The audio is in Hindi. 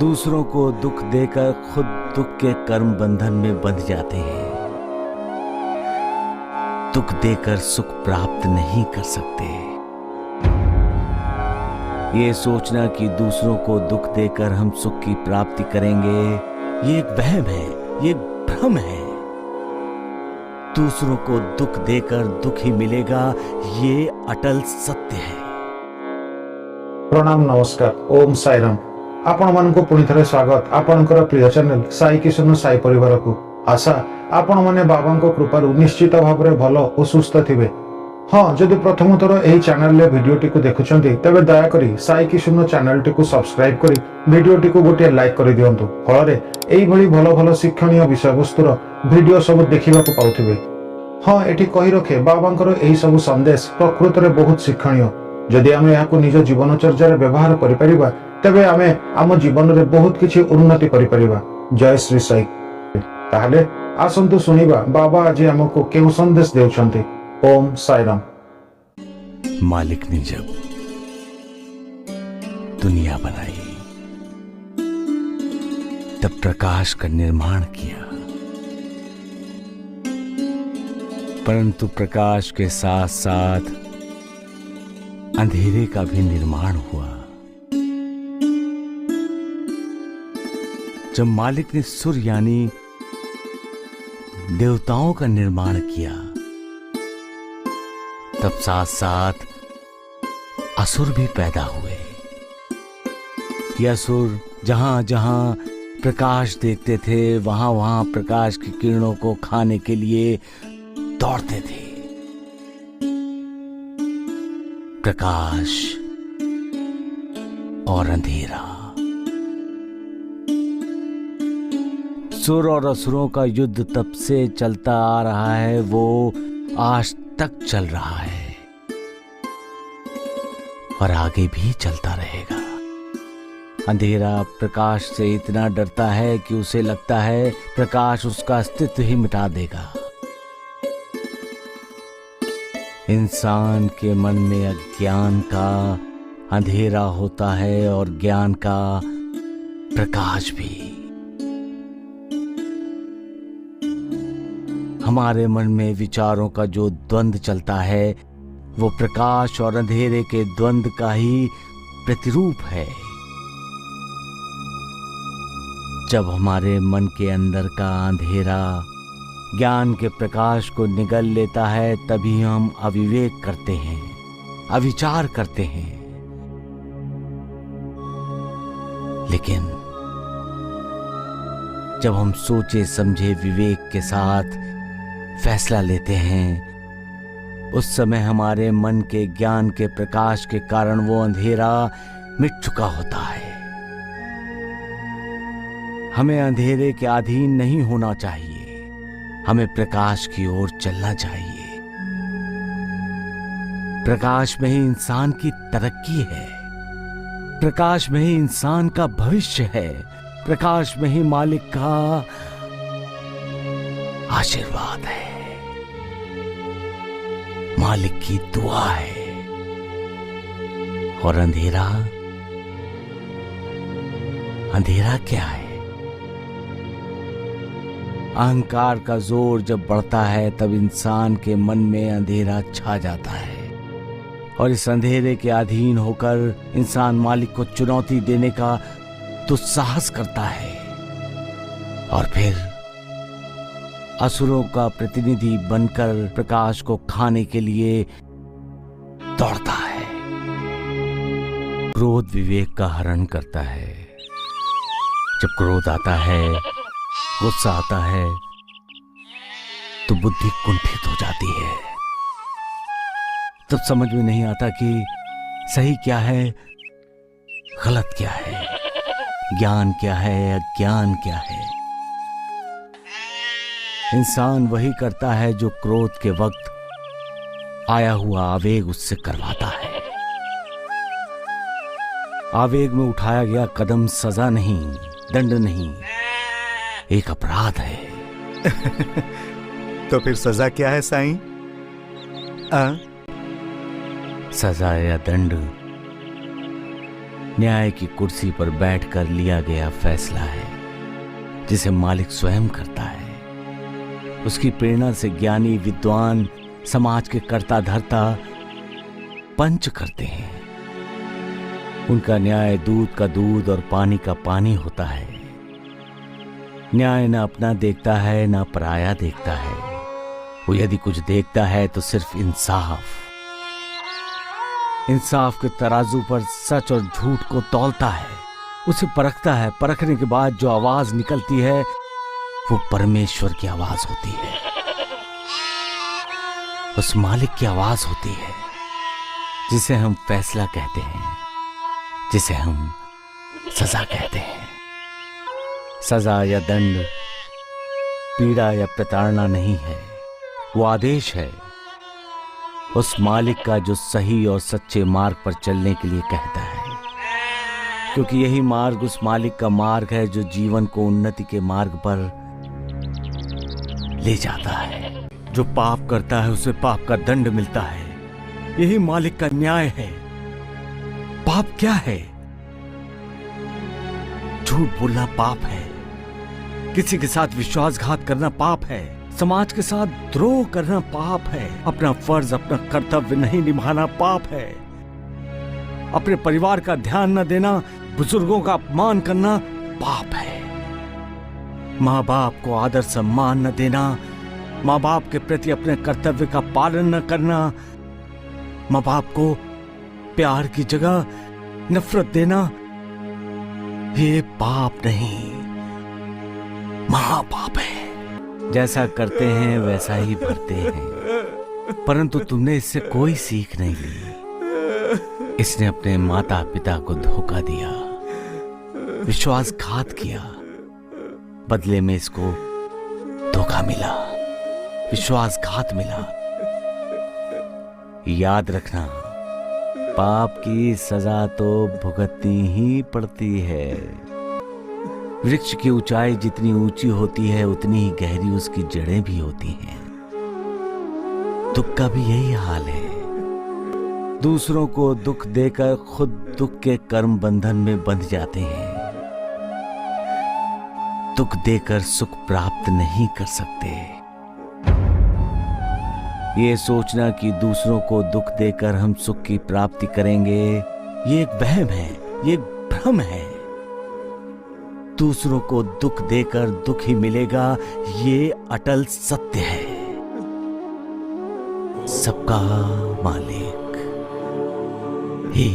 दूसरों को दुख देकर खुद दुख के कर्म बंधन में बंध जाते हैं। दुख देकर सुख प्राप्त नहीं कर सकते। ये सोचना कि दूसरों को दुख देकर हम सुख की प्राप्ति करेंगे, ये एक वहम है, ये एक भ्रम है। दूसरों को दुख देकर दुख ही मिलेगा, ये अटल सत्य है। प्रणाम, नमस्कार, ओम साईराम। आपण मानक पुणी थे स्वागत आपणकर प्रिय चैनल साई किशोर साई परिवार को। आशा आपण माने बाबा कृपार निश्चित भाव में भल और सुस्थ थे। हाँ, जदि प्रथम थर यही चैनल भिडियोटी को देखुं तेज दयाकोरी साई किशोर चैनल टी सब्सक्राइब करी भिडियोटी को गोटे लाइक कर दिंतु। फल यही भल भल शिक्षणीय विषय वस्तुर भिडियो सब देखा पाउथिबे। हाँ, एठी कही रखे बाबा यही सब संदेश प्रकृत में बहुत शिक्षणीय। जदि आम यहाँ निज जीवनचर्या व्यवहार करिपरिबा तेबे आमे आम जीवन में बहुत किछि उन्नति करिपरिबा। जय श्री साई। ताहले आसंतु सुनिबा बाबा आज हमको केउ संदेश देउछन्ते। ओम साईराम। मालिक ने जब दुनिया बनाई तब प्रकाश का निर्माण किया, परंतु प्रकाश के साथ साथ अंधेरे का भी निर्माण हुआ। जब मालिक ने सुर यानी देवताओं का निर्माण किया तब साथ साथ असुर भी पैदा हुए। ये असुर जहां जहां प्रकाश देखते थे वहां वहां प्रकाश की किरणों को खाने के लिए दौड़ते थे। प्रकाश और अंधेरा, सुर और असुरों का युद्ध तब से चलता आ रहा है, वो आज तक चल रहा है और आगे भी चलता रहेगा। अंधेरा प्रकाश से इतना डरता है कि उसे लगता है प्रकाश उसका अस्तित्व ही मिटा देगा। इंसान के मन में अज्ञान का अंधेरा होता है और ज्ञान का प्रकाश भी। हमारे मन में विचारों का जो द्वंद्व चलता है वो प्रकाश और अंधेरे के द्वंद्व का ही प्रतिरूप है। जब हमारे मन के अंदर का अंधेरा ज्ञान के प्रकाश को निगल लेता है तभी हम अविवेक करते हैं, अविचार करते हैं। लेकिन जब हम सोचे समझे विवेक के साथ फैसला लेते हैं उस समय हमारे मन के ज्ञान के प्रकाश के कारण वो अंधेरा मिट चुका होता है। हमें अंधेरे के अधीन नहीं होना चाहिए, हमें प्रकाश की ओर चलना चाहिए। प्रकाश में ही इंसान की तरक्की है, प्रकाश में ही इंसान का भविष्य है, प्रकाश में ही मालिक का आशीर्वाद है, मालिक की दुआ है। और अंधेरा, अंधेरा क्या है? अहंकार का जोर जब बढ़ता है तब इंसान के मन में अंधेरा छा जाता है और इस अंधेरे के अधीन होकर इंसान मालिक को चुनौती देने का दुस्साहस करता है और फिर असुरों का प्रतिनिधि बनकर प्रकाश को खाने के लिए दौड़ता है। क्रोध विवेक का हरण करता है। जब क्रोध आता है, गुस्सा आता है तो बुद्धि कुंठित हो जाती है। तब समझ में नहीं आता कि सही क्या है, गलत क्या है, ज्ञान क्या है, अज्ञान क्या है। इंसान वही करता है जो क्रोध के वक्त आया हुआ आवेग उससे करवाता है। आवेग में उठाया गया कदम सजा नहीं, दंड नहीं, एक अपराध है। तो फिर सजा क्या है साईं? सजा या दंड न्याय की कुर्सी पर बैठकर लिया गया फैसला है जिसे मालिक स्वयं करता है। उसकी प्रेरणा से ज्ञानी विद्वान समाज के कर्ता धर्ता पंच करते हैं। उनका न्याय दूध का दूध और पानी का पानी होता है। न्याय न अपना देखता है न पराया देखता है। वो यदि कुछ देखता है तो सिर्फ इंसाफ। इंसाफ के तराजू पर सच और झूठ को तौलता है, उसे परखता है। परखने के बाद जो आवाज निकलती है वो परमेश्वर की आवाज होती है, उस मालिक की आवाज होती है जिसे हम फैसला कहते हैं, जिसे हम सजा कहते हैं। सजा या दंड, पीड़ा या प्रताड़ना नहीं है, वो आदेश है उस मालिक का जो सही और सच्चे मार्ग पर चलने के लिए कहता है। क्योंकि यही मार्ग उस मालिक का मार्ग है जो जीवन को उन्नति के मार्ग पर ले जाता है। जो पाप करता है उसे पाप का दंड मिलता है। यही मालिक का न्याय है। पाप क्या है? झूठ बोलना पाप है, किसी के साथ विश्वासघात करना पाप है, समाज के साथ द्रोह करना पाप है, अपना फर्ज अपना कर्तव्य नहीं निभाना पाप है, अपने परिवार का ध्यान न देना, बुजुर्गों का अपमान करना पाप है, माँ बाप को आदर सम्मान न देना, माँ बाप के प्रति अपने कर्तव्य का पालन न करना, माँ बाप को प्यार की जगह नफरत देना, ये पाप नहीं महापाप है। जैसा करते हैं वैसा ही भरते हैं। परंतु तुमने इससे कोई सीख नहीं ली। इसने अपने माता पिता को धोखा दिया, विश्वासघात किया, बदले में इसको धोखा मिला, विश्वासघात मिला। याद रखना, पाप की सजा तो भुगतनी ही पड़ती है। वृक्ष की ऊंचाई जितनी ऊंची होती है उतनी ही गहरी उसकी जड़ें भी होती हैं। दुख का भी यही हाल है। दूसरों को दुख देकर खुद दुख के कर्म बंधन में बंध जाते हैं। दुख देकर सुख प्राप्त नहीं कर सकते। ये सोचना कि दूसरों को दुख देकर हम सुख की प्राप्ति करेंगे, ये एक वहम है, ये एक भ्रम है। दूसरों को दुख देकर दुख ही मिलेगा, ये अटल सत्य है। सबका मालिक ही